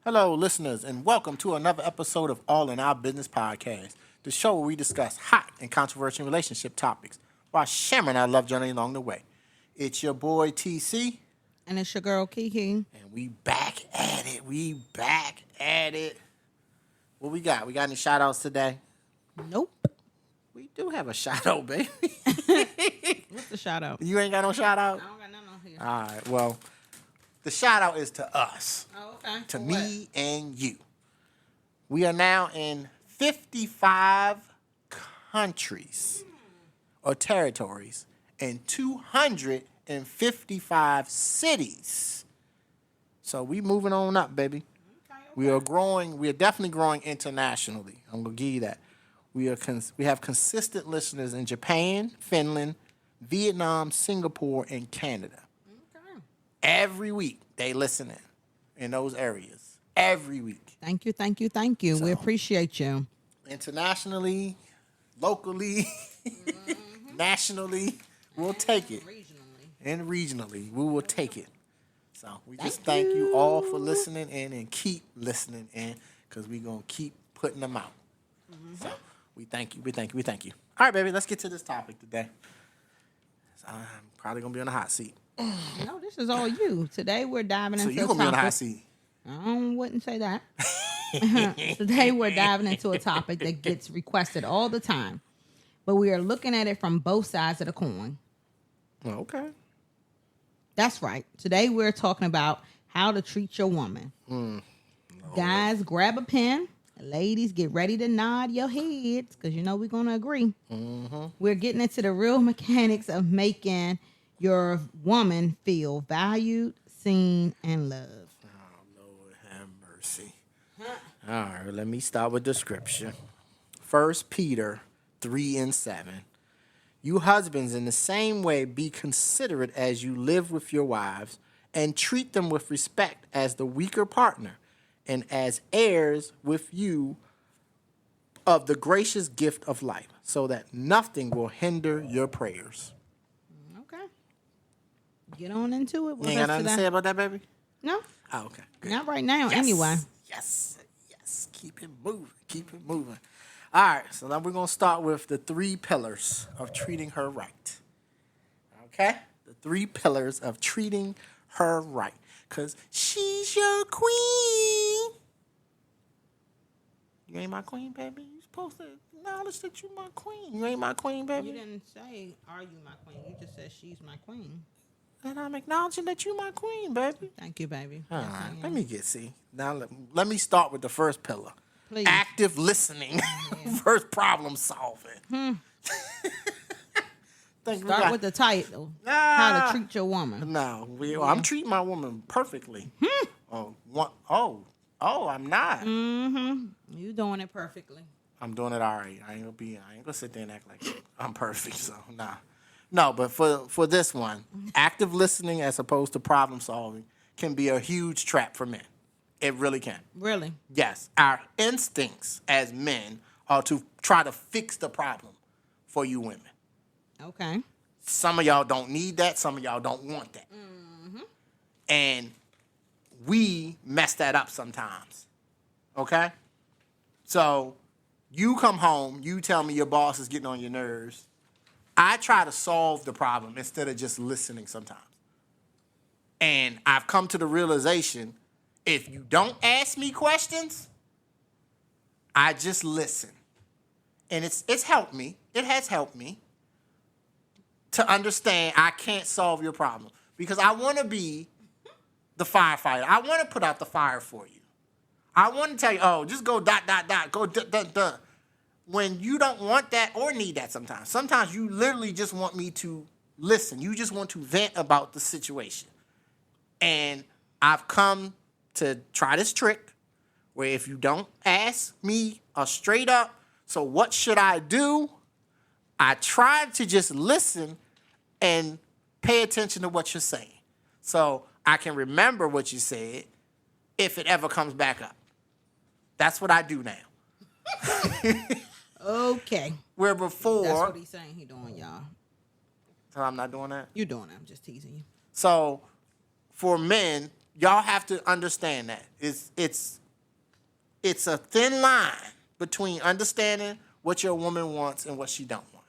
Hello, listeners, and welcome to another episode of All in Our Business Podcast, the show where we discuss hot and controversial relationship topics while sharing our love journey along the way. It's your boy TC, And it's your girl Kiki. and we back at it. What we got? We got any shout outs today? Nope. We do have a shout out, baby. What's the shout out? You ain't got no shout out? I don't got none on here. All right, well, the shout out is to us. Oh, okay. To For me and you. We are now in 55 countries or territories and 255 cities. So we moving on up, baby. Okay. We are growing. We are definitely growing internationally. I'm gonna give you that. We have consistent listeners in Japan, Finland, Vietnam, Singapore, and Canada. Okay. Every week they listen in those areas. Every week. Thank you. We appreciate you. Internationally, locally, nationally, we'll take it. And regionally, we will take it. So we just thank you all for listening in and keep listening in because we're going to keep putting them out. So we thank you. All right, baby, let's get to this topic today. I'm probably going to be on the hot seat. No, this is all you. Today we're diving So into you're a going to be on topic. the hot seat. I wouldn't say that. Today we're diving into a topic that gets requested all the time. But we are looking at it from both sides of the coin. Okay. That's right. Today we're talking about how to treat your woman. Guys, grab a pen. Ladies, get ready to nod your heads because you know we're going to agree. We're getting into the real mechanics of making your woman feel valued, seen, and loved. Oh, Lord have mercy. All right, let me start with the scripture. 1 Peter 3:7. You husbands, in the same way, be considerate as you live with your wives, and treat them with respect as the weaker partner, and as heirs with you of the gracious gift of life, so that nothing will hinder your prayers. Okay. Get on into it. You ain't got nothing to say about that, baby? No, Oh, okay. Good. not right now. Yes, Anyway. Yes. Keep it moving. All right, so now we're going to start with the 3 pillars of treating her right. Okay? The 3 pillars of treating her right. Because she's your queen. You ain't my queen, baby. You're supposed to acknowledge that you're my queen. You ain't my queen, baby. You didn't say, are you my queen? You just said she's my queen. And I'm acknowledging that you're my queen, baby. Thank you, baby. All Yes, I right, am. let me see. Now, let me start with the first pillar. Please. Active listening versus problem solving. Start with the title. How to treat your woman. No, I'm treating my woman perfectly. I'm not. You doing it perfectly. I'm doing it all right. I ain't gonna sit there and act like I'm perfect. So nah. No, but for this one, active listening as opposed to problem solving can be a huge trap for men. It really can. Really? Yes, our instincts as men are to try to fix the problem for you women. Okay. Some of y'all don't need that. Some of y'all don't want that. And we mess that up sometimes. Okay? So you come home, you tell me your boss is getting on your nerves. I try to solve the problem instead of just listening sometimes. And I've come to the realization, if you don't ask me questions, I just listen. And it's helped me. It has helped me to understand I can't solve your problem. Because I want to be the firefighter. I want to put out the fire for you. I want to tell you, just go ... go ... When you don't want that or need that sometimes. Sometimes you literally just want me to listen. You just want to vent about the situation. And I've come to try this trick where if you don't ask me straight up, so what should I do? I try to just listen and pay attention to what you're saying. So I can remember what you said if it ever comes back up. That's what I do now. Okay. Where before... That's what he's saying he doing, y'all. So I'm not doing that? You doing it. I'm just teasing you. So for men, y'all have to understand that it's a thin line between understanding what your woman wants and what she don't want.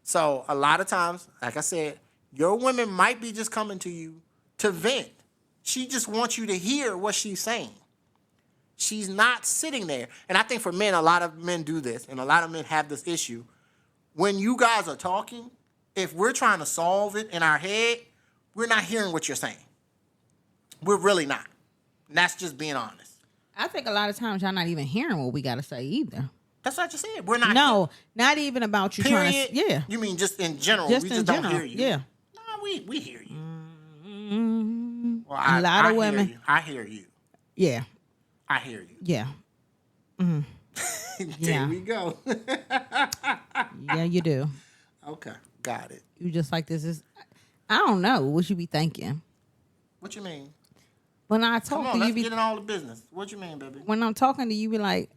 So a lot of times, like I said, your woman might be just coming to you to vent. She just wants you to hear what she's saying. She's not sitting there. And I think for men, a lot of men do this, and a lot of men have this issue. When you guys are talking, if we're trying to solve it in our head, we're not hearing what you're saying. We're really not. And that's just being honest. I think a lot of times y'all not even hearing what we got to say either. That's what I just said. We're not. No, not even about you period. trying to. Yeah. You mean just in general? Just we in just general. don't hear you. Yeah. No, we hear you. Mm-hmm. Well, a lot of women. Hear you. I hear you. Yeah. I hear you. Yeah. Mm-hmm. There Yeah. we go. Yeah, you do. Okay, got it. You just like this is. I don't know what you be thinking. What you mean? When I Come talk on, to let's you, get in all the business. What you mean, baby? when I'm talking to you, be like,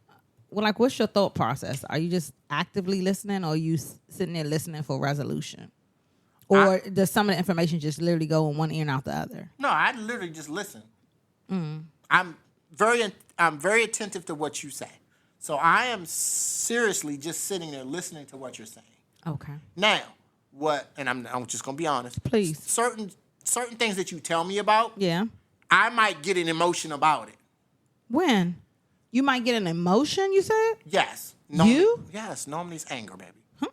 well, like, what's your thought process? Are you just actively listening, or are you sitting there listening for resolution, or does some of the information just literally go in one ear and out the other? No, I literally just listen. I'm very attentive to what you say. So I am seriously just sitting there listening to what you're saying. Okay. Now, what? And I'm just gonna be honest. Please. Certain things that you tell me about, Yeah. I might get an emotion about it. When? You might get an emotion, you said? Yes. Yes. Normally it's anger, baby. Huh?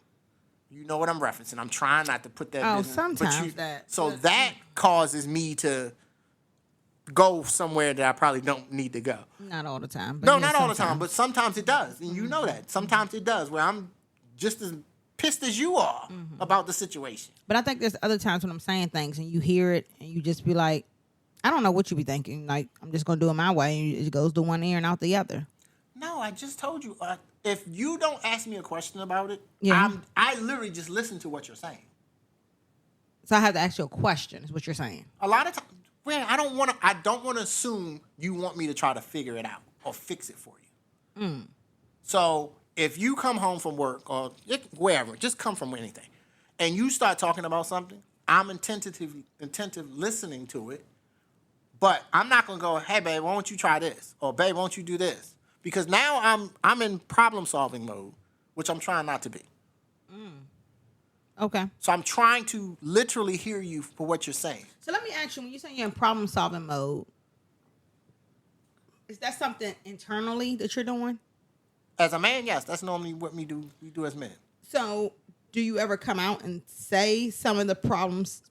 You know what I'm referencing. I'm trying not to put that. Oh, business, sometimes that. So that causes me to go somewhere that I probably don't need to go. Not all the time. But No, yeah, not all the time, sometimes. but sometimes it does. And you know that. Sometimes it does, where I'm just as pissed as you are about the situation. But I think there's other times when I'm saying things and you hear it and you just be like, I don't know what you be thinking. Like, I'm just going to do it my way. And it goes to one ear and out the other. No, I just told you. If you don't ask me a question about it, Yeah. I literally just listen to what you're saying. So I have to ask you a question, is what you're saying. A lot of times, well, I don't want to assume you want me to try to figure it out or fix it for you. So if you come home from work or wherever, just come from anything, and you start talking about something, I'm attentive listening to it. But I'm not gonna go, hey babe, why don't you try this? Or babe, why don't you do this? Because now I'm in problem solving mode, which I'm trying not to be. Okay. So I'm trying to literally hear you for what you're saying. So let me ask you, when you say you're in problem solving mode, is that something internally that you're doing? As a man, yes, that's normally what we do as men. So do you ever come out and say some of the problems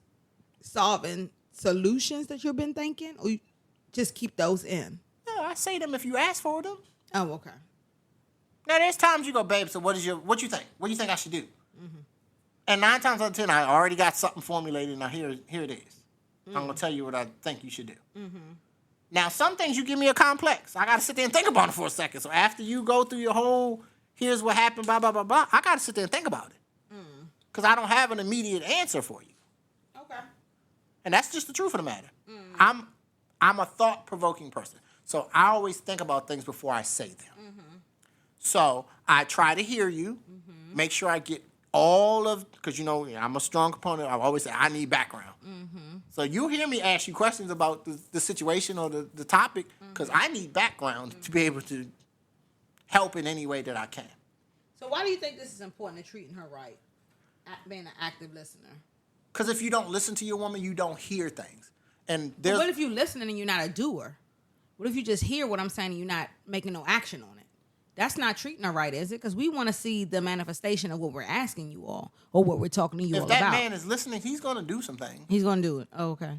solving solutions that you've been thinking, or you just keep those in? No, I say them if you ask for them. Oh, okay. Now there's times you go, babe, so what you think? What do you think I should do? And 9 times out of 10, I already got something formulated. Now here it is. I'm gonna tell you what I think you should do. Now some things you give me a complex. I gotta sit there and think about it for a second. So after you go through your whole, here's what happened, blah blah blah blah, I gotta sit there and think about it, because I don't have an immediate answer for you. Okay. And that's just the truth of the matter. I'm a thought-provoking person. So I always think about things before I say them. So I try to hear you, make sure I get all of, because you know I'm a strong component. I always say I need background. So you hear me ask you questions about the situation or the topic, because I need background to be able to help in any way that I can. So why do you think this is important, to treating her right, being an active listener? Because if you don't listen to your woman, you don't hear things. And But what if you're listening and you're not a doer? What if you just hear what I'm saying and you're not making no action on it? That's not treating her right, is it? Because we want to see the manifestation of what we're asking you all, or what we're talking to you all if that about. man is listening, he's going to do some things. He's going to do it. Oh, okay.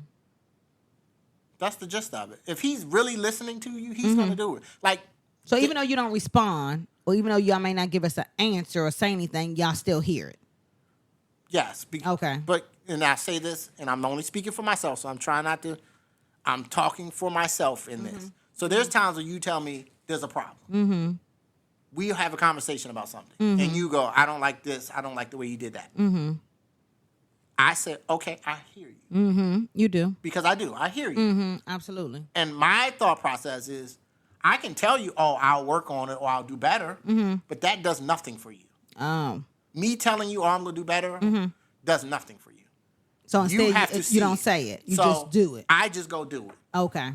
That's the gist of it. If he's really listening to you, he's going to do it. Like, So even though you don't respond, or even though y'all may not give us an answer or say anything, y'all still hear it. yes. Okay. But, and I say this, and I'm only speaking for myself, so I'm trying not to, I'm talking for myself in this. So there's times where you tell me there's a problem. We'll have a conversation about something. And you go, I don't like this. I don't like the way you did that. I said, okay, I hear you. You do. Because I do. I hear you. Absolutely. And my thought process is, I can tell you, oh, I'll work on it or I'll do better, but that does nothing for you. Oh. Me telling you, oh, I'm going to do better, does nothing for you. So instead, have to you see don't it. say it. You So just do it. I just go do it. Okay.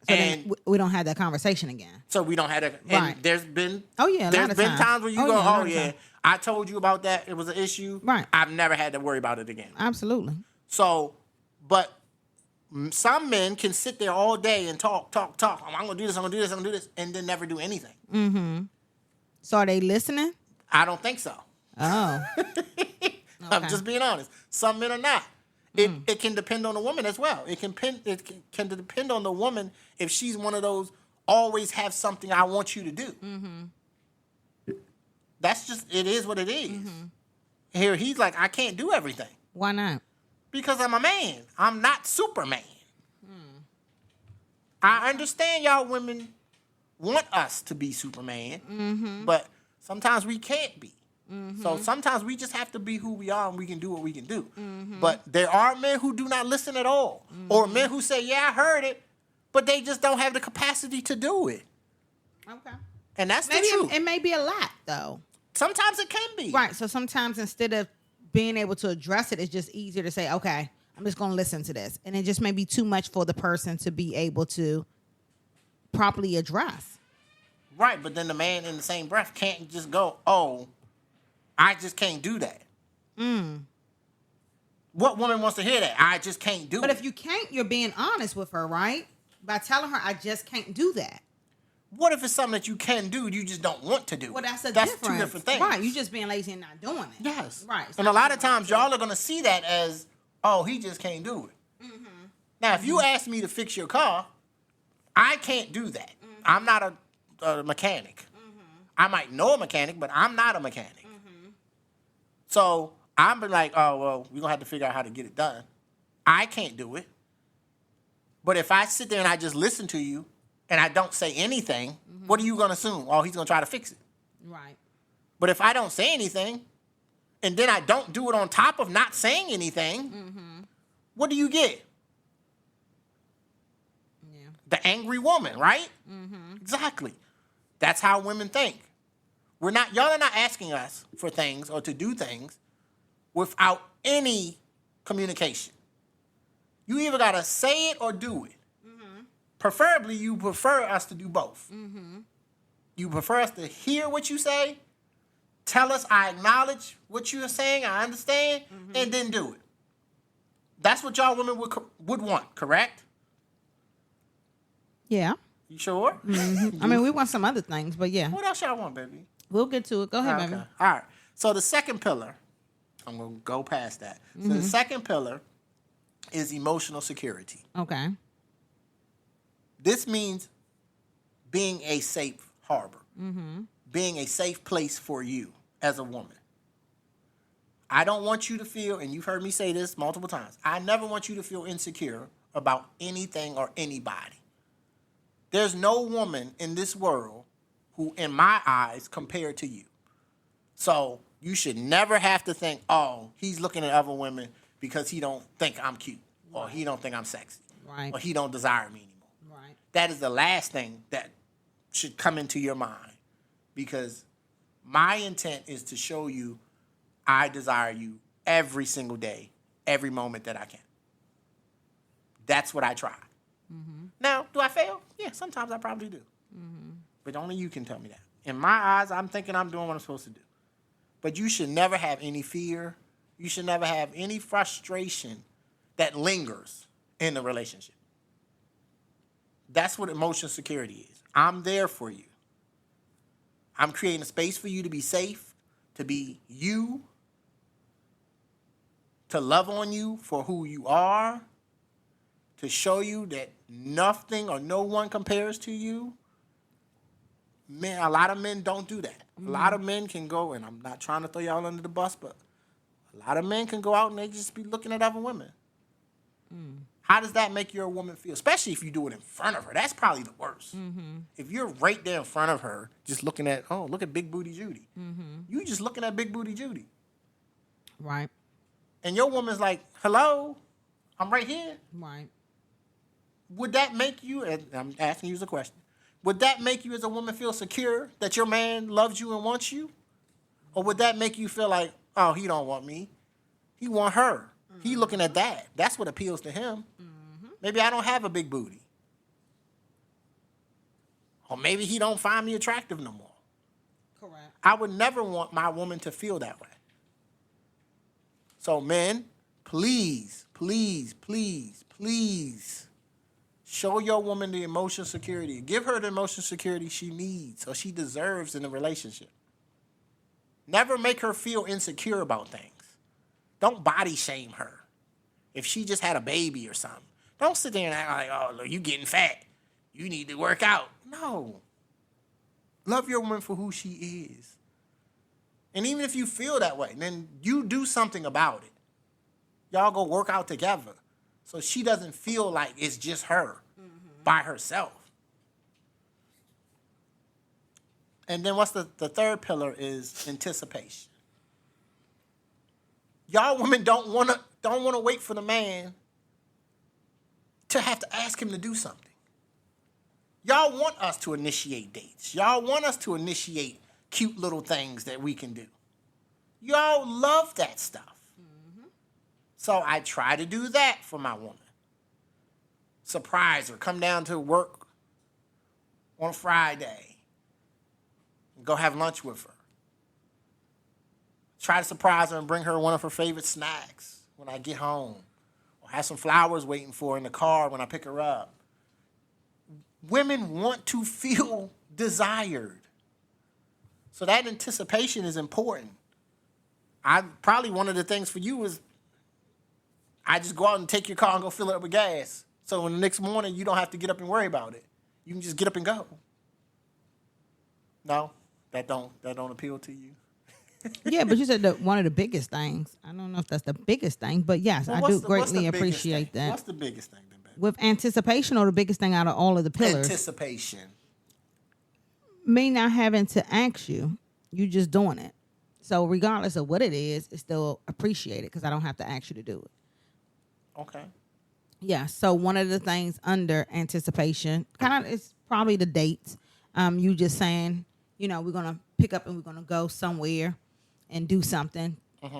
So And then we don't have that conversation again. so we don't have that. And Right. there's been Oh, yeah, a lot there's of been times. times where you Oh, go, yeah, a lot oh of yeah, times. I told you about that. It was an issue. Right. I've never had to worry about it again. Absolutely. So, but some men can sit there all day and talk. I'm gonna do this. I'm gonna do this. I'm gonna do this, and then never do anything. So are they listening? I don't think so. Oh. I'm just being honest. Some men are not. It can depend on the woman as well. It can depend on the woman if she's one of those always have something I want you to do. That's just, it is what it is. Here he's like, I can't do everything Why not? because I'm a man. I'm not Superman. I understand y'all women want us to be Superman, but sometimes we can't be. So sometimes we just have to be who we are and we can do what we can do. But there are men who do not listen at all. Or men who say, yeah, I heard it, but they just don't have the capacity to do it. Okay. And that's Maybe the truth. it may be a lot, though. Sometimes it can be. Right. So sometimes instead of being able to address it, it's just easier to say, okay, I'm just going to listen to this. And it just may be too much for the person to be able to properly address. Right, but then the man in the same breath can't just go, oh, I just can't do that. What woman wants to hear that? I just can't do it. But if you can't, you're being honest with her, right? By telling her, I just can't do that. What if it's something that you can do, you just don't want to do? Well, that's two difference. different things. Right, you just being lazy and not doing it. Yes. Right. It's And a not lot of doing it. times, y'all are going to see that as, oh, he just can't do it. Now, if you ask me to fix your car, I can't do that. I'm not a mechanic. I might know a mechanic, but I'm not a mechanic. So I'm like, oh, well, we're going to have to figure out how to get it done. I can't do it. But if I sit there and I just listen to you and I don't say anything, what are you going to assume? Oh, he's going to try to fix it. Right. But if I don't say anything and then I don't do it on top of not saying anything, what do you get? Yeah. The angry woman, right? Exactly. That's how women think. Y'all are not asking us for things or to do things without any communication. You either got to say it or do it. Preferably, you prefer us to do both. You prefer us to hear what you say, tell us I acknowledge what you are saying, I understand, and then do it. That's what y'all women would want, correct? Yeah. You sure? I mean, we want some other things, but yeah. What else y'all want, baby? We'll get to it. Go ahead, Okay. baby. All right. So the second pillar, I'm going to go past that. So the second pillar is emotional security. Okay. This means being a safe harbor, being a safe place for you as a woman. I don't want you to feel, and you've heard me say this multiple times, I never want you to feel insecure about anything or anybody. There's no woman in this world who, in my eyes, compared to you. So you should never have to think, oh, he's looking at other women because he don't think I'm cute, or he don't think I'm sexy, Right. or he don't desire me anymore. Right. That is the last thing that should come into your mind, because my intent is to show you I desire you every single day, every moment that I can. That's what I try. Now, do I fail? Yeah, sometimes I probably do. But only you can tell me that. In my eyes, I'm thinking I'm doing what I'm supposed to do. But you should never have any fear. You should never have any frustration that lingers in the relationship. That's what emotional security is. I'm there for you. I'm creating a space for you to be safe, to be you, to love on you for who you are, to show you that nothing or no one compares to you. Men, a lot of men don't do that. A lot of men can go, and I'm not trying to throw y'all under the bus, but a lot of men can go out and they just be looking at other women. How does that make your woman feel? Especially if you do it in front of her. That's probably the worst. If you're right there in front of her, just looking at, oh, look at Big Booty Judy. You just looking at Big Booty Judy. Right. And your woman's like, hello, I'm right here. Right. Would that make you, and I'm asking you as a question, would that make you as a woman feel secure that your man loves you and wants you? Or would that make you feel like, oh, he don't want me, he want her? He looking at that. That's what appeals to him. Maybe I don't have a big booty. Or maybe he don't find me attractive no more. Correct. I would never want my woman to feel that way. So men, please, please, please, please show your woman the emotional security. Give her the emotional security she needs or she deserves in a relationship. Never make her feel insecure about things. Don't body shame her. If she just had a baby or something, don't sit there and act like, oh, look, you getting fat. You need to work out. No. Love your woman for who she is. And even if you feel that way, then you do something about it. Y'all go work out together so she doesn't feel like it's just her by herself. And then what's the third pillar is anticipation. Y'all women don't want to wait for the man to have to ask him to do something. Y'all want us to initiate dates. Y'all want us to initiate cute little things that we can do. Y'all love that stuff. So I try to do that for my woman. Surprise her. Come down to work on Friday. Go have lunch with her. Try to surprise her and bring her one of her favorite snacks when I get home. Or have some flowers waiting for her in the car when I pick her up. Women want to feel desired. So that anticipation is important. Probably one of the things for you is I just go out and take your car and go fill it up with gas. So in the next morning, you don't have to get up and worry about it. You can just get up and go. No, that don't appeal to you. Yeah, but you said that one of the biggest things. I don't know if that's the biggest thing, but yes, Well, I do greatly appreciate that. What's the biggest thing then, baby? With anticipation, or the biggest thing out of all of the pillars? Anticipation. Me not having to ask you, you just doing it. So regardless of what it is, it's still appreciated because I don't have to ask you to do it. Okay. Yeah, so one of the things under anticipation, kind of, it's probably the dates. You just saying, we're going to pick up and we're going to go somewhere and do something.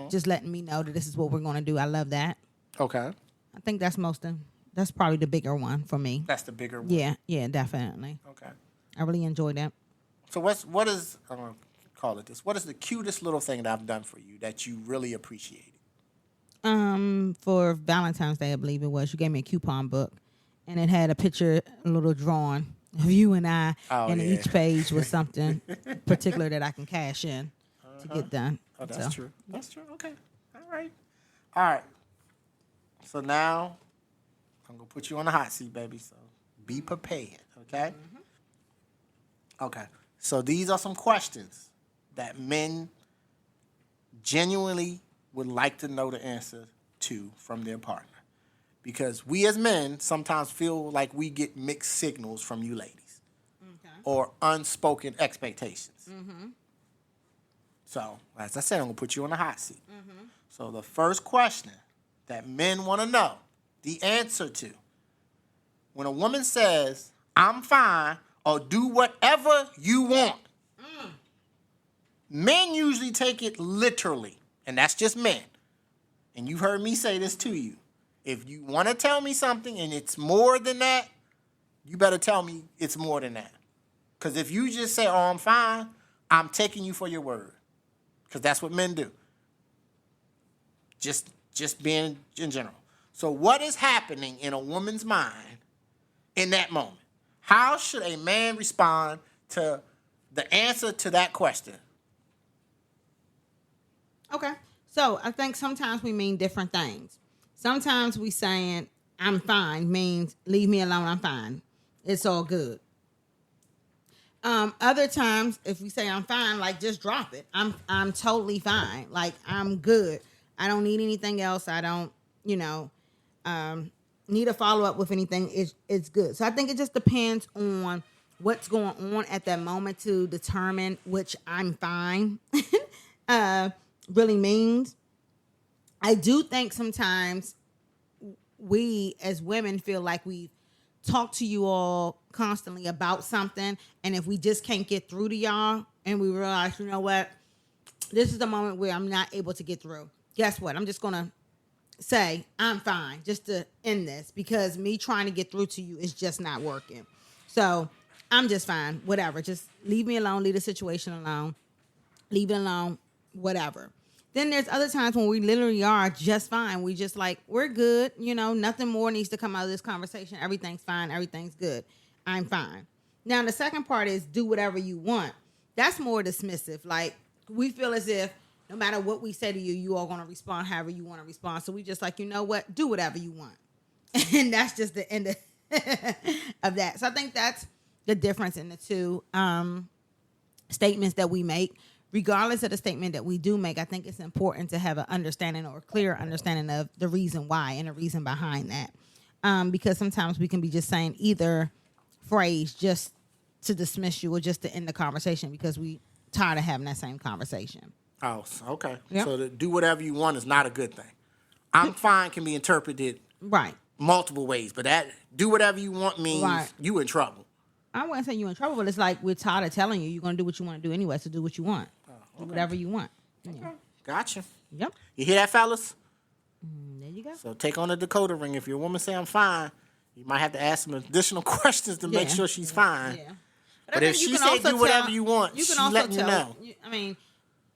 Just letting me know that this is what we're going to do. I love that. Okay. I think that's that's probably the bigger one for me. That's the bigger one. Yeah, definitely. Okay. I really enjoy that. So what is, I'm going to call it this, what is the cutest little thing that I've done for you that you really appreciated? For Valentine's Day, I believe it was, you gave me a coupon book, and it had a picture, a little drawing of you and I, and each page was something particular that I can cash in to get done. Oh, that's true. That's true. Okay. All right. So now I'm going to put you on the hot seat, baby. So be prepared, okay? Okay. So these are some questions that men genuinely would like to know the answer to from their partner. Because we as men sometimes feel like we get mixed signals from you ladies. Okay. Or unspoken expectations. So, as I said, I'm going to put you on the hot seat. So the first question that men want to know the answer to, when a woman says, I'm fine, or do whatever you want, men usually take it literally. And that's just men. And you've heard me say this to you. If you want to tell me something and it's more than that, you better tell me it's more than that. Because if you just say, oh, I'm fine, I'm taking you for your word. Because that's what men do. Just being in general. So what is happening in a woman's mind in that moment? How should a man respond to the answer to that question? Okay. So I think sometimes we mean different things. Sometimes we saying, I'm fine means leave me alone, I'm fine. It's all good. Other times, if we say I'm fine, like just drop it. I'm totally fine. Like I'm good. I don't need anything else. I don't, need a follow up with anything. It's good. So I think it just depends on what's going on at that moment to determine which I'm fine really means. I do think sometimes we as women feel like we talk to you all constantly about something, and if we just can't get through to y'all and we realize, you know what, this is the moment where I'm not able to get through. Guess what? I'm just going to say, I'm fine, just to end this, because me trying to get through to you is just not working. So I'm just fine, whatever. Just leave me alone, leave the situation alone, leave it alone, whatever. Then there's other times when we literally are just fine. We just like, we're good. Nothing more needs to come out of this conversation. Everything's fine. Everything's good. I'm fine. Now, the second part is do whatever you want. That's more dismissive. Like, we feel as if no matter what we say to you, you are going to respond however you want to respond. So we just like, you know what? Do whatever you want. And that's just the end of that. So I think that's the difference in the two statements that we make. Regardless of the statement that we do make, I think it's important to have an understanding or a clear understanding of the reason why and the reason behind that. Because sometimes we can be just saying either phrase just to dismiss you or just to end the conversation because we tired of having that same conversation. Oh, okay. Yep. So to do whatever you want is not a good thing. I'm fine can be interpreted right multiple ways, but that do whatever you want means you in trouble. I wouldn't say you in trouble, but it's like we're tired of telling you you're going to do what you want to do anyway, so do what you want. Do whatever you want. Okay. Gotcha. Yep. You hear that, fellas? There you go. So take on the decoder ring. If your woman say I'm fine, you might have to ask some additional questions to make sure she's fine. Yeah. But if she say do whatever you want, she's letting you know.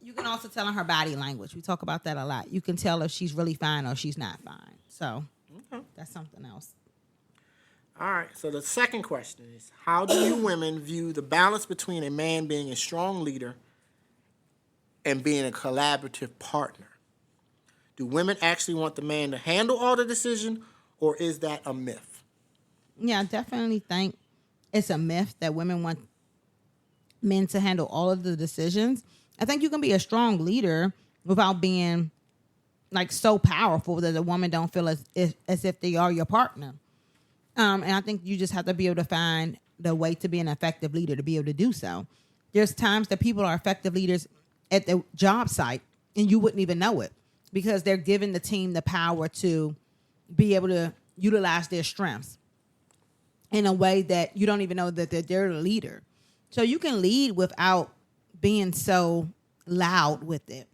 You can also tell in her body language. We talk about that a lot. You can tell if she's really fine or she's not fine. So that's something else. All right. So the second question is, how do you women view the balance between a man being a strong leader and being a collaborative partner? Do women actually want the man to handle all the decision, or is that a myth? Yeah, I definitely think it's a myth that women want men to handle all of the decisions. I think you can be a strong leader without being like so powerful that a woman don't feel as if they are your partner. And I think you just have to be able to find the way to be an effective leader to be able to do so. There's times that people are effective leaders at the job site and you wouldn't even know it because they're giving the team the power to be able to utilize their strengths in a way that you don't even know that they're the leader. So you can lead without being so loud with it.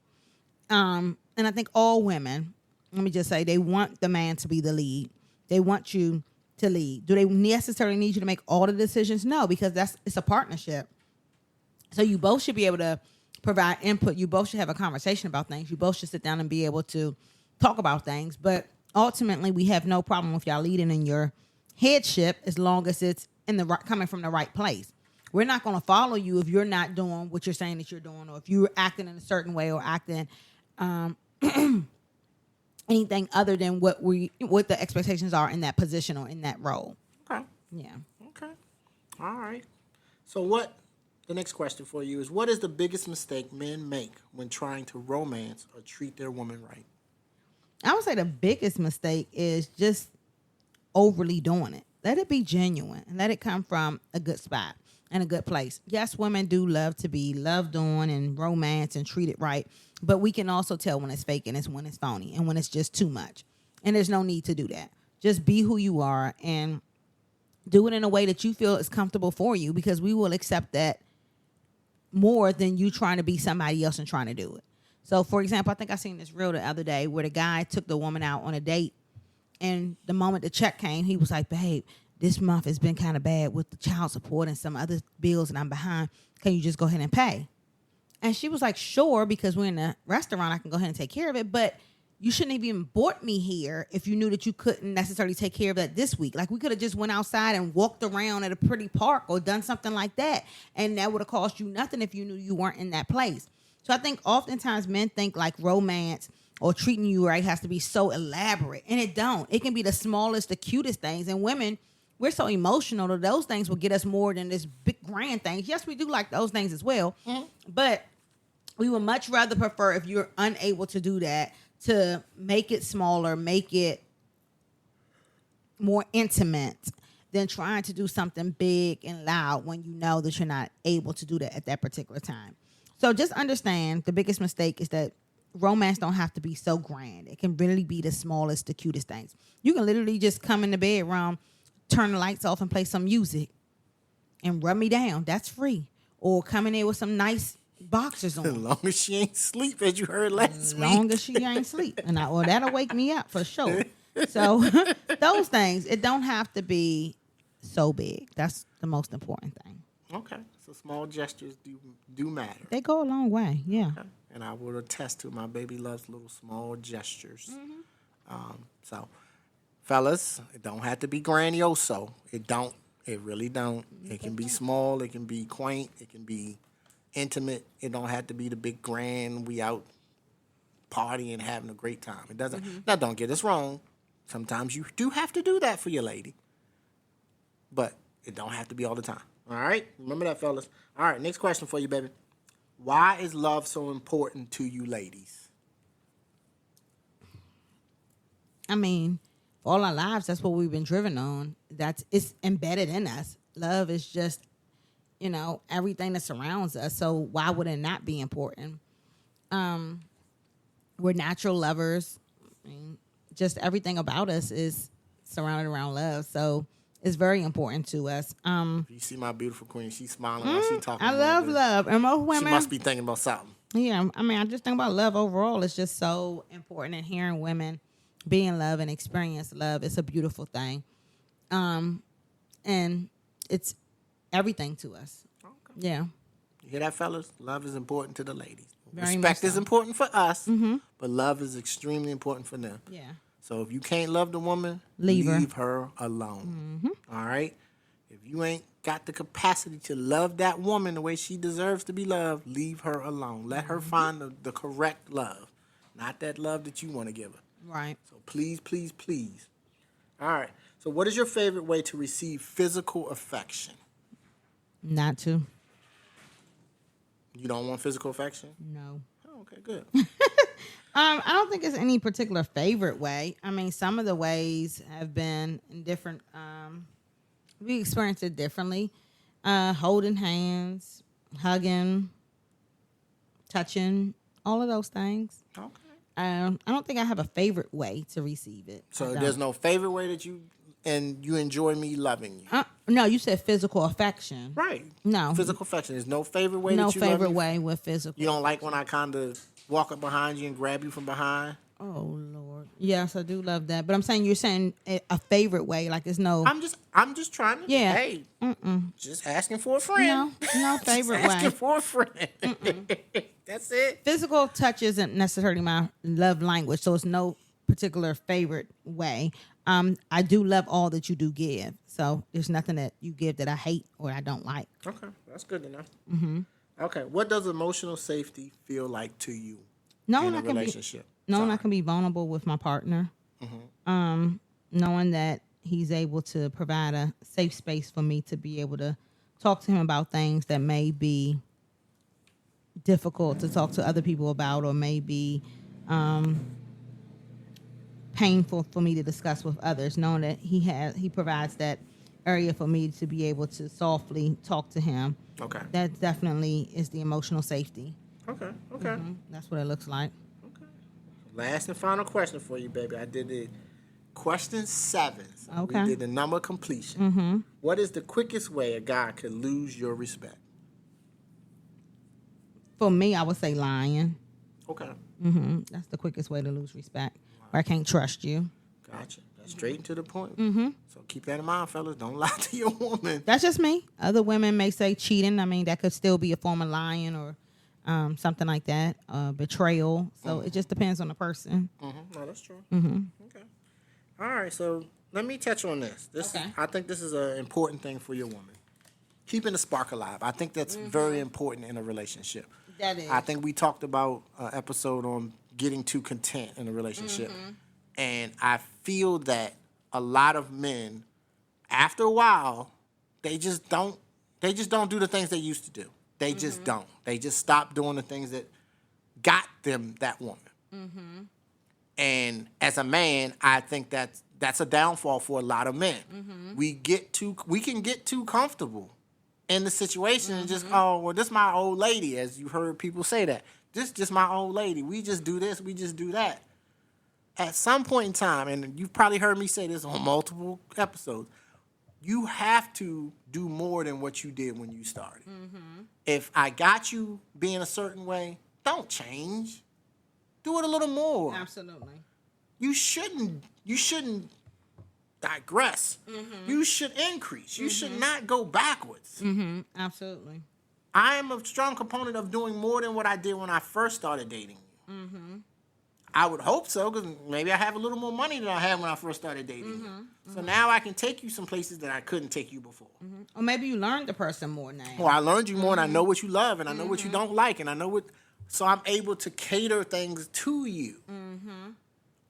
And I think all women, let me just say, they want the man to be the lead. They want you to lead. Do they necessarily need you to make all the decisions? No, because it's a partnership. So you both should be able to provide input. You both should have a conversation about things. You both should sit down and be able to talk about things. But ultimately, we have no problem with y'all leading in your headship as long as it's coming from the right place. We're not going to follow you if you're not doing what you're saying that you're doing, or if you're acting in a certain way or acting anything other than what the expectations are in that position or in that role. Okay. Yeah. Okay. All right. So the next question for you is, what is the biggest mistake men make when trying to romance or treat their woman right? I would say the biggest mistake is just overly doing it. Let it be genuine and let it come from a good spot and a good place. Yes, women do love to be loved on and romance and treated right, but we can also tell when it's fake and when it's phony and when it's just too much. And there's no need to do that. Just be who you are and do it in a way that you feel is comfortable for you, because we will accept that more than you trying to be somebody else and trying to do it. So, for example, I think I seen this reel the other day where the guy took the woman out on a date, and the moment the check came, he was like, babe, this month has been kind of bad with the child support and some other bills and I'm behind. Can you just go ahead and pay? And she was like, sure, because we're in a restaurant, I can go ahead and take care of it. But you shouldn't have even brought me here if you knew that you couldn't necessarily take care of that this week. Like, we could have just went outside and walked around at a pretty park or done something like that. And that would have cost you nothing if you knew you weren't in that place. So I think oftentimes men think like romance or treating you right has to be so elaborate. And it don't. It can be the smallest, the cutest things. And women, we're so emotional that those things will get us more than this big grand thing. Yes, we do like those things as well. Mm-hmm. But we would much rather prefer, if you're unable to do that, to make it smaller, make it more intimate than trying to do something big and loud when you know that you're not able to do that at that particular time. So just understand the biggest mistake is that romance don't have to be so grand. It can really be the smallest, the cutest things. You can literally just come in the bedroom, turn the lights off and play some music and rub me down. That's free. Or come in there with some nice boxers As on. long as she ain't sleep, as you heard last As week. long as she ain't sleep. And that'll wake me up for sure. So those things, it don't have to be so big. That's the most important thing. Okay, so small gestures do matter. They go a long way, yeah. Okay. And I will attest to my baby loves little small gestures. So, fellas, it don't have to be grandioso. It don't. It really don't. It can be small. It can be quaint. It can be intimate. It don't have to be the big grand. We out partying, having a great time. It doesn't. Now, don't get us wrong. Sometimes you do have to do that for your lady, but it don't have to be all the time. All right, remember that, fellas. All right, next question for you, baby. Why is love so important to you, ladies? I mean, all our lives, that's what we've been driven on. It's embedded in us. Love is just, everything that surrounds us. So why would it not be important? We're natural lovers. I mean, just everything about us is surrounded around love. So it's very important to us. You see my beautiful queen. She's smiling while she's talking. I love love. And most women, She must be thinking about something. Yeah, I mean, I just think about love overall. It's just so important, and hearing women be in love and experience love, it's a beautiful thing. And it's everything to us. Okay. Yeah. You hear that, fellas? Love is important to the ladies. Very Respect much is so. important for us, but love is extremely important for them. Yeah. So if you can't love the woman, Leave her alone. All right? If you ain't got the capacity to love that woman the way she deserves to be loved, leave her alone. Let her find the correct love, not that love that you want to give her. Right. So please, please, please. All right. So what is your favorite way to receive physical affection? Not to. You don't want physical affection? No. Oh, okay, good. I don't think it's any particular favorite way. I mean, some of the ways have been in different. We experienced it differently. Holding hands, hugging, touching, all of those things. Okay. I don't think I have a favorite way to receive it. So there's no favorite way that you enjoy me loving you? No, you said physical affection. Right. No. Physical affection. There's no favorite way No that you love favorite me? way with physical. You don't like when I kind of walk up behind you and grab you from behind? Oh Lord. Yes, I do love that. But I'm saying you're saying a favorite way, like it's no. I'm just trying to. Yeah. Hey. Just asking for a friend. No favorite way. Asking for a friend. That's it. Physical touch isn't necessarily my love language, so it's no particular favorite way. I do love all that you do give. So there's nothing that you give that I hate or I don't like. Okay, that's good enough. Okay, what does emotional safety feel like to you in a relationship? Knowing I can be vulnerable with my partner. Knowing that he's able to provide a safe space for me to be able to talk to him about things that may be difficult to talk to other people about, or may be painful for me to discuss with others. Knowing that he provides that area for me to be able to softly talk to him. Okay. That definitely is the emotional safety. Okay. That's what it looks like. Okay. Last and final question for you, baby. I did it. Question 7. So Okay. We did the number completion. What is the quickest way a guy could lose your respect? For me, I would say lying. Okay. That's the quickest way to lose respect. Or I can't trust you. Gotcha. That's straight and to the point. So keep that in mind, fellas. Don't lie to your woman. That's just me. Other women may say cheating. I mean, that could still be a form of lying or something like that. Betrayal. So it just depends on the person. No, that's true. Okay. All right. So let me touch on this. I think this is an important thing for your woman. Keeping the spark alive. I think that's very important in a relationship. That is. I think we talked about an episode on getting too content in a relationship. And I feel that a lot of men, after a while, they just don't do the things they used to do. They just don't. They just stop doing the things that got them that woman. And as a man, I think that's a downfall for a lot of men. We can get too comfortable in the situation and just, this my old lady, as you heard people say that. This just my old lady. We just do this, we just do that. At some point in time, and you've probably heard me say this on multiple episodes, you have to do more than what you did when you started. If I got you being a certain way, don't change. Do it a little more. Absolutely. You shouldn't digress. You should increase. You should not go backwards. Absolutely. I am a strong component of doing more than what I did when I first started dating you. I would hope so, because maybe I have a little more money than I had when I first started dating you. So now I can take you some places that I couldn't take you before. Or maybe you learned the person more now. Or I learned you more, and I know what you love, and I know what you don't like, and I know what. So I'm able to cater things to you.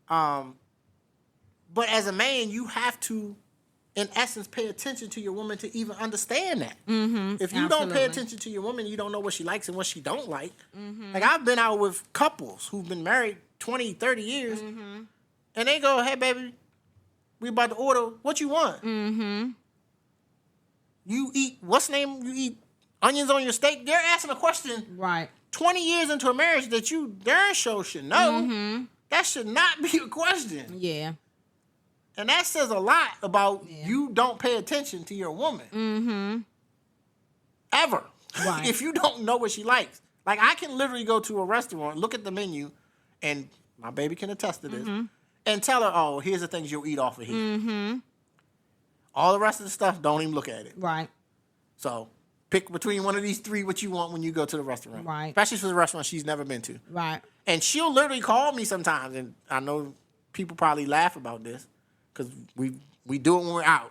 But as a man, you have to, in essence, pay attention to your woman to even understand that. If you don't pay attention to your woman, you don't know what she likes and what she don't like. Like, I've been out with couples who've been married 20, 30 years, and they go, hey, baby, we about to order. What you want? You eat, what's the name? You eat onions on your steak? They're asking a question Right. 20 years into a marriage that you darn sure should know. That should not be a question. Yeah. And that says a lot about you don't pay attention to your woman. Ever. Right. If you don't know what she likes. Like, I can literally go to a restaurant, look at the menu, and my baby can attest to this, and tell her, oh, here's the things you'll eat off of here. All the rest of the stuff, don't even look at it. Right. So, pick between one of these three what you want when you go to the restaurant. Right. Especially if it's a restaurant she's never been to. Right. And she'll literally call me sometimes, and I know people probably laugh about this, because we do it when we're out.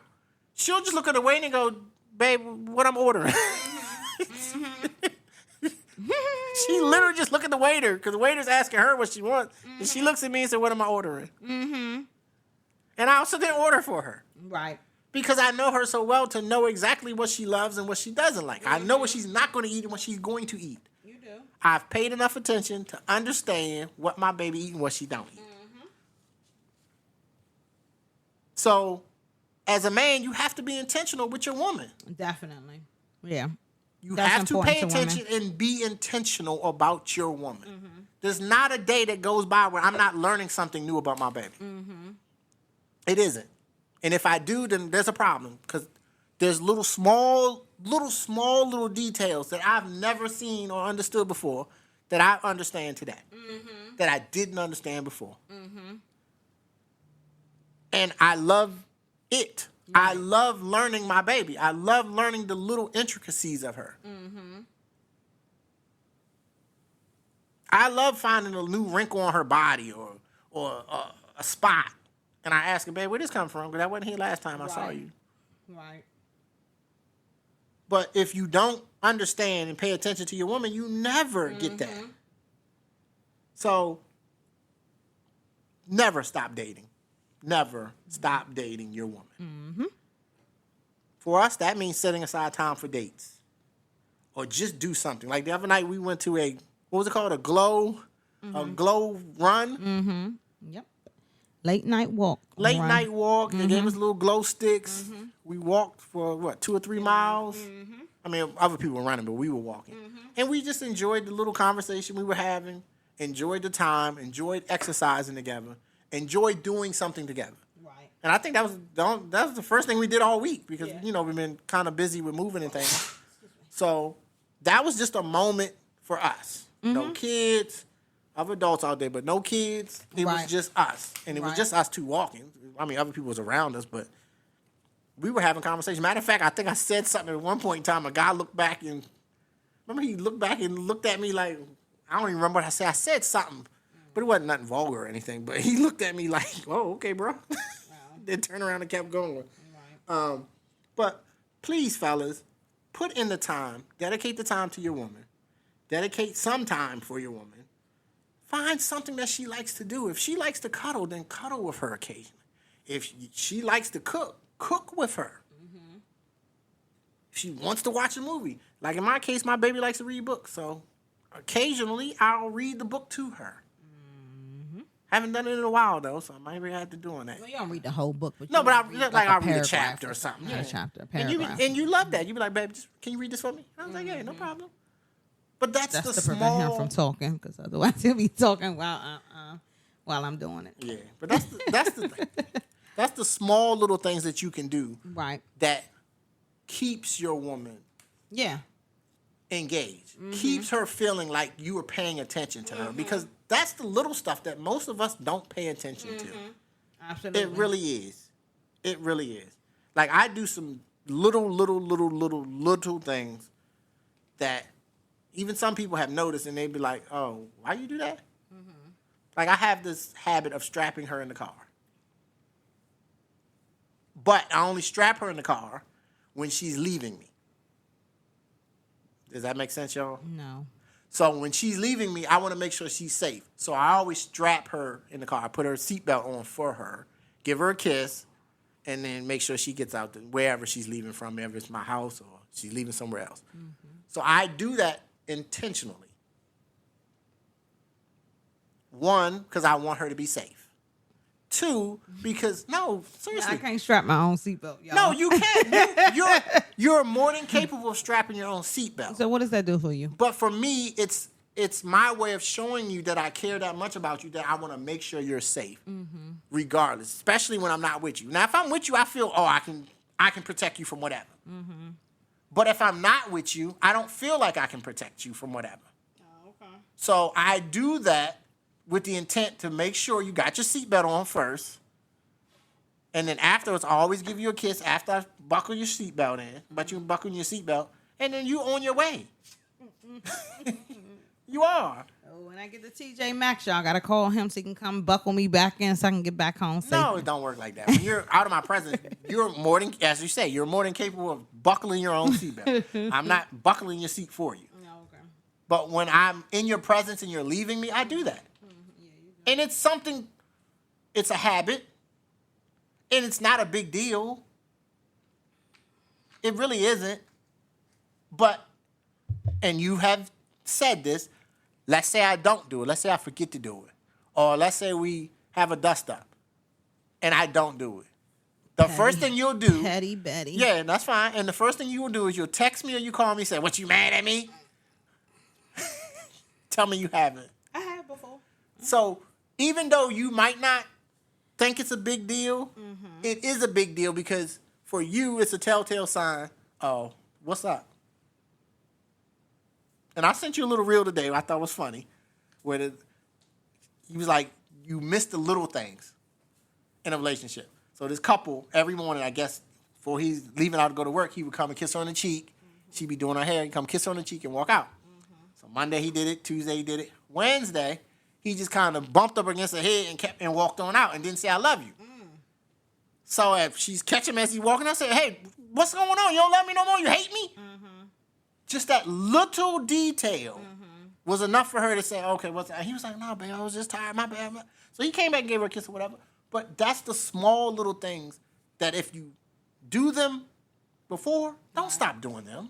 She'll just look at the waiter and go, babe, what I'm ordering? She literally just look at the waiter, because the waiter's asking her what she wants. And she looks at me and says, what am I ordering? And I also didn't order for her. Right. Because I know her so well to know exactly what she loves and what she doesn't like. I know what she's not going to eat and what she's going to eat. You do. I've paid enough attention to understand what my baby eats and what she don't eat. So, as a man, you have to be intentional with your woman. Definitely. Yeah. You That's have to important pay to attention and be intentional about your woman. There's not a day that goes by where I'm not learning something new about my baby. It isn't. And if I do, then there's a problem, because there's little small details that I've never seen or understood before that I understand today that I didn't understand before. And I love it. I love learning my baby. I love learning the little intricacies of her. I love finding a new wrinkle on her body or a spot. And I ask her, babe, where this come from? Because I wasn't here last time I saw you. Right. But if you don't understand and pay attention to your woman, you never get that. So, never stop dating. Never stop dating your woman. For us, that means setting aside time for dates. Or just do something. Like the other night, we went to what was it called? A glow run? Yep. Late night walk. Late night walk. They gave us little glow sticks. We walked for, 2 or 3 miles? I mean, other people were running, but we were walking. And we just enjoyed the little conversation we were having, enjoyed the time, enjoyed exercising together, enjoyed doing something together. Right. And I think that was the first thing we did all week, because, we've been kind of busy with moving and things. So that was just a moment for us. No kids. Other adults out there, but no kids. It was just us. And it was just us two walking. I mean, other people was around us, but we were having conversation. Matter of fact, I think I said something at one point in time. A guy looked back and, remember he looked back and looked at me like, I don't even remember what I said. I said something, but it wasn't nothing vulgar or anything. But he looked at me like, oh, okay, bro. Wow. Then turned around and kept going. Right. But please, fellas, put in the time. Dedicate the time to your woman. Dedicate some time for your woman. Find something that she likes to do. If she likes to cuddle, then cuddle with her occasionally. If she likes to cook, cook with her. If she wants to watch a movie, like in my case, my baby likes to read books, so occasionally I'll read the book to her. Haven't done it in a while though, so I might be have to doing that. Well, you don't read the whole book, but no, but I'll read a paragraph chapter or something. A chapter, a paragraph. And you love that. You be like, babe, can you read this for me? I was like, yeah, no problem. But that's the to small... prevent him from talking, because otherwise he'll be talking while I'm doing it. Yeah, but that's the thing. That's the small little things that you can do Right. that keeps your woman engaged. Keeps her feeling like you are paying attention to her. Because that's the little stuff that most of us don't pay attention to. Absolutely. It really is. It really is. Like, I do some little things that even some people have noticed, and they'd be like, oh, why you do that? Like, I have this habit of strapping her in the car. But I only strap her in the car when she's leaving me. Does that make sense, y'all? No. So when she's leaving me, I want to make sure she's safe. So I always strap her in the car. I put her seatbelt on for her, give her a kiss, and then make sure she gets out to wherever she's leaving from, whether it's my house or she's leaving somewhere else. So I do that intentionally. One, because I want her to be safe. Two, because no, seriously, I can't strap my own seatbelt, y'all. no, you can't. You're more than capable of strapping your own seatbelt. So what does that do for you? But for me, it's my way of showing you that I care that much about you that I want to make sure you're safe, regardless. Especially when I'm not with you. Now, if I'm with you, I feel I can protect you from whatever. But if I'm not with you, I don't feel like I can protect you from whatever. Oh, okay. So I do that with the intent to make sure you got your seatbelt on first. And then afterwards, I always give you a kiss after I buckle your seatbelt in. But you buckle your seatbelt, and then you on your way. You are. Oh, when I get to TJ Maxx, y'all got to call him so he can come buckle me back in so I can get back home safely. No, it don't work like that. When you're out of my presence, you're more than, as you say, you're more than capable of buckling your own seatbelt. I'm not buckling your seat for you. No, okay. But when I'm in your presence and you're leaving me, I do that. And it's something, it's a habit, and it's not a big deal. It really isn't. But, and you have said this, let's say I don't do it. Let's say I forget to do it. Or let's say we have a dust up, and I don't do it. The first thing you'll do. Petty Betty. Yeah, that's fine. And the first thing you will do is you'll text me or you call me and say, what, you mad at me? Tell me you haven't. I have before. So, even though you might not think it's a big deal, it is a big deal because for you, it's a telltale sign. Oh, what's up? And I sent you a little reel today I thought was funny. Where he was like, you missed the little things in a relationship. So this couple, every morning, I guess, before he's leaving out to go to work, he would come and kiss her on the cheek. She'd be doing her hair. He'd come kiss her on the cheek and walk out. So Monday he did it. Tuesday he did it. Wednesday, he just kind of bumped up against her head and walked on out and didn't say, I love you. So if she's catching him as he's walking out, say, hey, what's going on? You don't love me no more? You hate me? Just that little detail was enough for her to say, okay, what's that? He was like, no, babe, I was just tired. My bad. So he came back and gave her a kiss or whatever. But that's the small little things that if you do them before, don't stop doing them.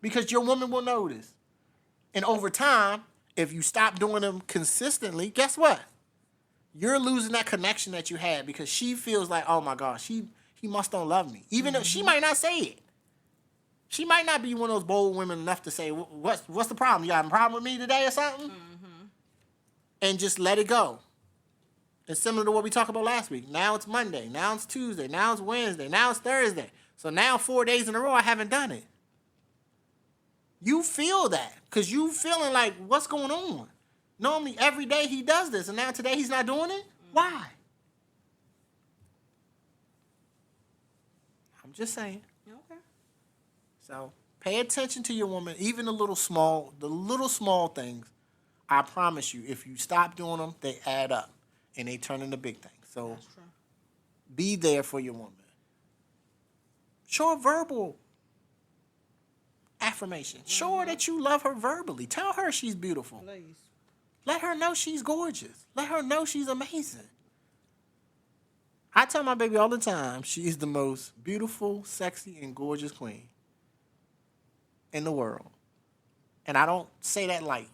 Because your woman will notice. And over time, if you stop doing them consistently, guess what? You're losing that connection that you had because she feels like, oh my gosh, he must don't love me. Even though she might not say it. She might not be one of those bold women enough to say, what's the problem? You got a problem with me today or something? And just let it go. It's similar to what we talked about last week. Now it's Monday. Now it's Tuesday. Now it's Wednesday. Now it's Thursday. So now 4 days in a row I haven't done it. You feel that because you feeling like, what's going on? Normally every day he does this, and now today he's not doing it? Why? I'm just saying. Okay. So pay attention to your woman, even the little small things. I promise you, if you stop doing them, they add up and they turn into big things. So be there for your woman. Show her verbal affirmation. Show her that you love her verbally. Tell her she's beautiful. Please. Let her know she's gorgeous. Let her know she's amazing. I tell my baby all the time, she's the most beautiful, sexy, and gorgeous queen in the world. And I don't say that lightly.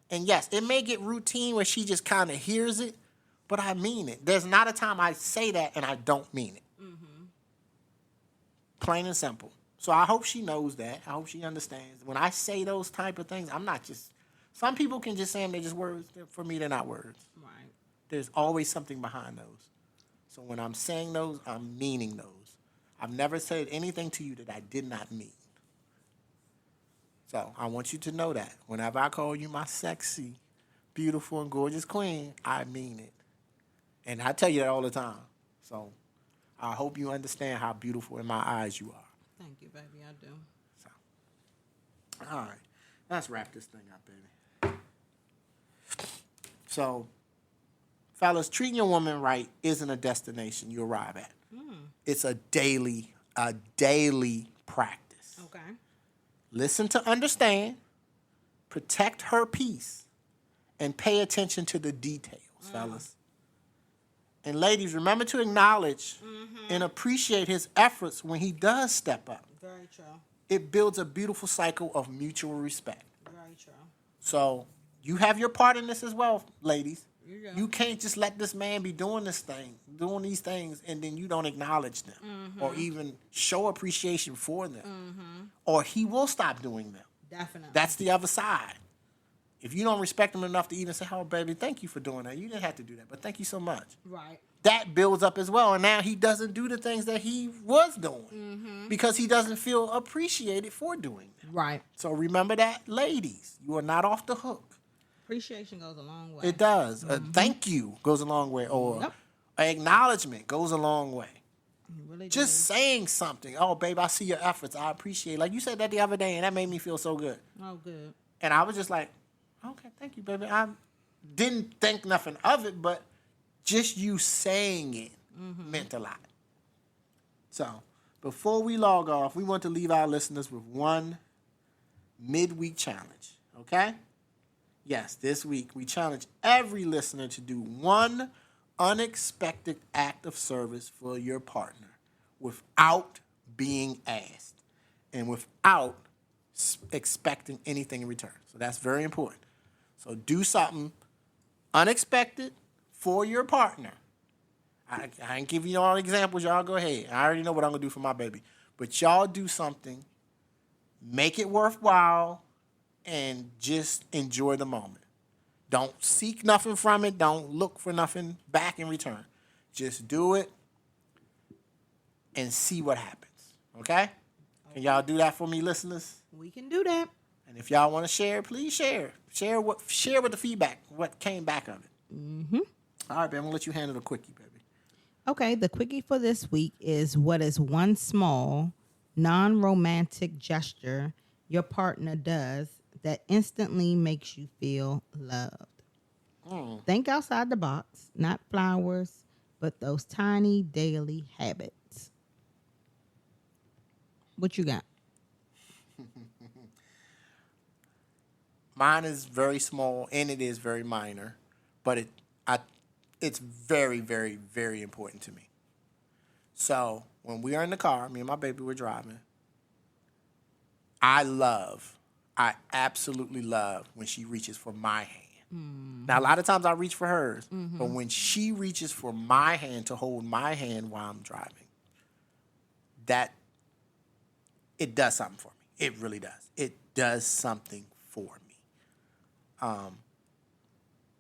And yes, it may get routine where she just kind of hears it, but I mean it. There's not a time I say that and I don't mean it. Plain and simple. So I hope she knows that. I hope she understands. When I say those type of things, I'm not just... Some people can just say them, they're just words. For me, they're not words. Right. There's always something behind those. So when I'm saying those, I'm meaning those. I've never said anything to you that I did not mean. So I want you to know that. Whenever I call you my sexy, beautiful, and gorgeous queen, I mean it. And I tell you that all the time. So I hope you understand how beautiful in my eyes you are. Thank you, baby. I do. So, all right. Let's wrap this thing up, baby. So, fellas, treating your woman right isn't a destination you arrive at. It's a daily practice. Okay. Listen to understand, protect her peace, and pay attention to the details, fellas. And ladies, remember to acknowledge and appreciate his efforts when he does step up. Very true. It builds a beautiful cycle of mutual respect. Very true. So you have your part in this as well, ladies. Yeah. You can't just let this man be doing these things, and then you don't acknowledge them or even show appreciation for them. Or he will stop doing them. Definitely. That's the other side. If you don't respect him enough to even say, oh, baby, thank you for doing that. You didn't have to do that, but thank you so much. Right. That builds up as well. And now he doesn't do the things that he was doing because he doesn't feel appreciated for doing them. Right. So remember that, ladies. You are not off the hook. Appreciation goes a long way. It does. Thank you goes a long way. Or acknowledgement goes a long way. It really Just does. saying something. Oh, babe, I see your efforts. I appreciate it. Like you said that the other day, and that made me feel so good. Oh, good. And I was just like, okay, thank you, baby. I didn't think nothing of it, but just you saying it meant a lot. So, before we log off, we want to leave our listeners with one midweek challenge, okay? Yes, this week we challenge every listener to do one unexpected act of service for your partner without being asked and without expecting anything in return. So that's very important. So do something unexpected for your partner. I ain't giving you all examples. Y'all go ahead. I already know what I'm going to do for my baby. But y'all do something. Make it worthwhile. And just enjoy the moment. Don't seek nothing from it. Don't look for nothing back in return. Just do it and see what happens. Okay? Can y'all do that for me, listeners? We can do that. And if y'all want to share, please share. Share with the feedback, what came back of it. All right, babe, I'm going to let you handle the quickie, baby. Okay, the quickie for this week is what is one small, non-romantic gesture your partner does that instantly makes you feel loved. Think outside the box, not flowers, but those tiny daily habits. What you got? Mine is very small and it is very minor, but it's very, very, very important to me. So when we are in the car, me and my baby were driving, I absolutely love when she reaches for my hand. Now, a lot of times I reach for hers, but when she reaches for my hand to hold my hand while I'm driving, it does something for me. It really does. It does something for me.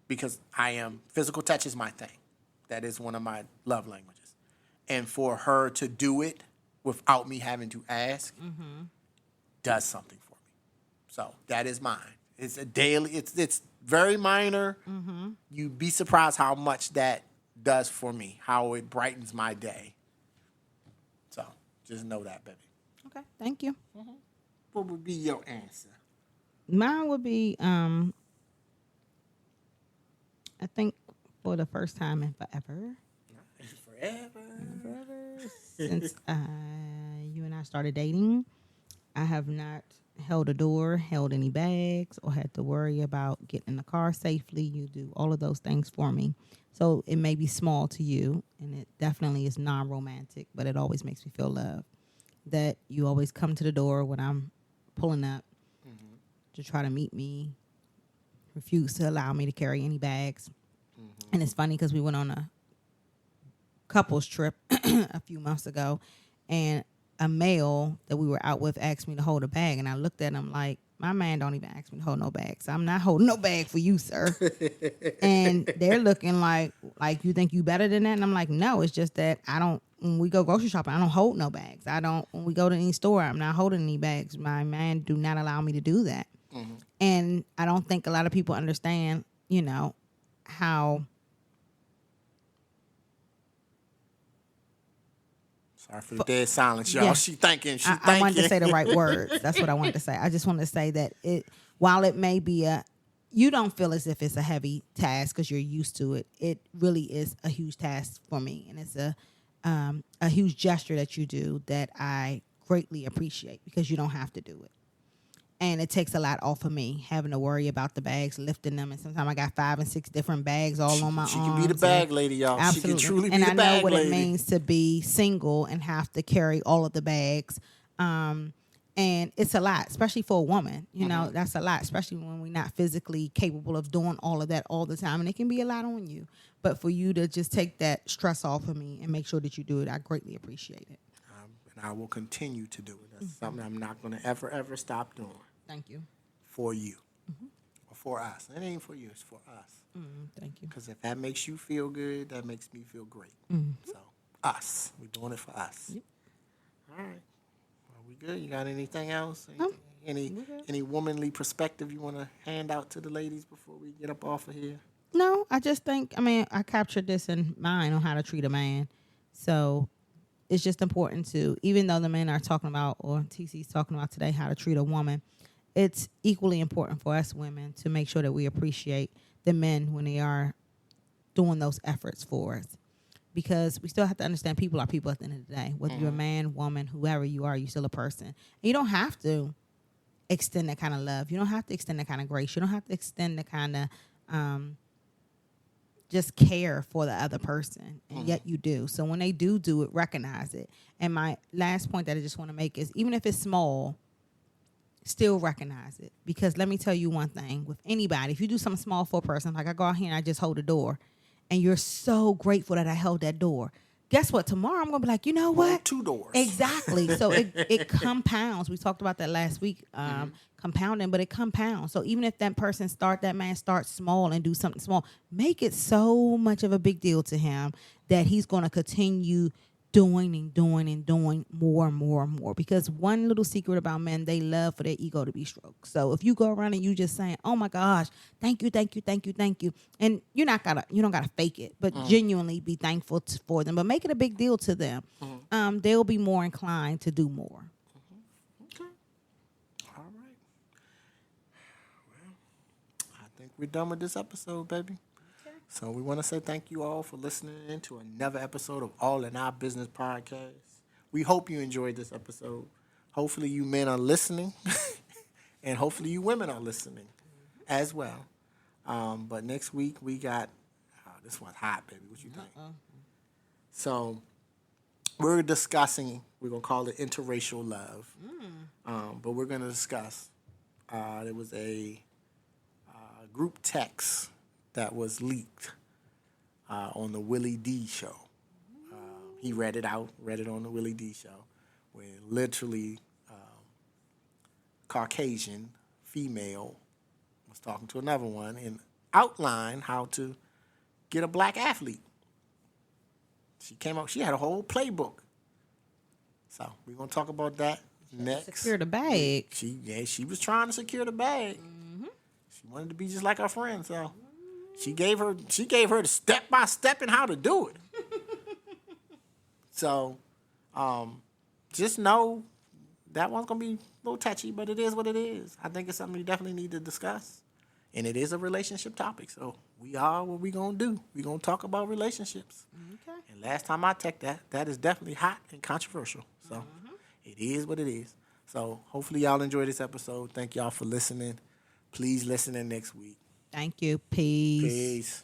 Because physical touch is my thing. That is one of my love languages. And for her to do it without me having to ask does something for me. So that is mine. It's a daily, it's very minor. You'd be surprised how much that does for me, how it brightens my day. So just know that, baby. Okay, thank you. What would be your answer? Mine would be, I think for the first time in forever. Forever. Since you and I started dating, I have not held a door, held any bags, or had to worry about getting in the car safely. You do all of those things for me. So it may be small to you, and it definitely is non-romantic, but it always makes me feel loved. That you always come to the door when I'm pulling up to try to meet me, refuse to allow me to carry any bags. And it's funny because we went on a couples trip a few months ago, and a male that we were out with asked me to hold a bag, and I looked at him like, my man don't even ask me to hold no bag, so I'm not holding no bag for you, sir. And they're looking like you think you better than that, and I'm like, no, it's just that I don't. When we go grocery shopping, I don't hold no bags. I don't. When we go to any store, I'm not holding any bags. My man do not allow me to do that, and I don't think a lot of people understand, how. Sorry for the dead silence, y'all. Yeah. She thinking. I wanted to say the right words. That's what I wanted to say. I just wanted to say that while it may be you don't feel as if it's a heavy task because you're used to it. It really is a huge task for me, and it's a huge gesture that you do that I greatly appreciate because you don't have to do it. And it takes a lot off of me having to worry about the bags, lifting them. And sometimes I got 5 and 6 different bags all on my arms. She can be the bag lady, y'all. Absolutely. She can truly be and the I bag know what lady. it means to be single and have to carry all of the bags. And it's a lot, especially for a woman. That's a lot, especially when we're not physically capable of doing all of that all the time. And it can be a lot on you. But for you to just take that stress off of me and make sure that you do it, I greatly appreciate it. And I will continue to do it. That's something I'm not going to ever stop doing. Thank you. For you. Or for us. It ain't for you. It's for us. Thank you. Because if that makes you feel good, that makes me feel great. So, us. We're doing it for us. Yep. All right. Are we good? You got anything else? No. Any womanly perspective you want to hand out to the ladies before we get up off of here? No, I just think, I captured this in mind on how to treat a man. So it's just important to, even though the men are talking about, or TC's talking about today, how to treat a woman, it's equally important for us women to make sure that we appreciate the men when they are doing those efforts for us. Because we still have to understand people are people at the end of the day. Whether you're a man, woman, whoever you are, you're still a person. And you don't have to extend that kind of love. You don't have to extend that kind of grace. You don't have to extend the kind of just care for the other person. And yet you do. So when they do it, recognize it. And my last point that I just want to make is, even if it's small, still recognize it. Because let me tell you one thing, with anybody, if you do something small for a person, like I go out here and I just hold a door, and you're so grateful that I held that door, guess what? Tomorrow I'm going to be like, you know what? 2 doors. Exactly. So it compounds. We talked about that last week, compounding, but it compounds. So even if that man starts small and do something small, make it so much of a big deal to him that he's going to continue doing and doing and doing more and more and more. Because one little secret about men, they love for their ego to be stroked. So if you go around and you just saying, oh my gosh, thank you, thank you, thank you, thank you, and you don't gotta fake it, but genuinely be thankful for them, but make it a big deal to them. They'll be more inclined to do more. Okay. All right. Well, I think we're done with this episode, baby. So we want to say thank you all for listening in to another episode of All in Our Business podcast. We hope you enjoyed this episode. Hopefully you men are listening, and hopefully you women are listening as well. But next week we got, this one's hot, baby. What you think? So we're discussing, we're going to call it interracial love. But we're going to discuss, there was a group text that was leaked on the Willie D show. He read it on the Willie D show, where literally Caucasian female was talking to another one and outlined how to get a black athlete. She came up, she had a whole playbook. So we're going to talk about that next. Secure the bag. She was trying to secure the bag. She wanted to be just like her friend, so she gave her the step by step in how to do it. So, just know that one's gonna be a little touchy, but it is what it is. I think it's something you definitely need to discuss, and it is a relationship topic. So we are what we gonna do. We gonna talk about relationships. Okay. And last time I checked, that is definitely hot and controversial. So it is what it is. So hopefully y'all enjoy this episode. Thank y'all for listening. Please listen in next week. Thank you. Peace. Peace.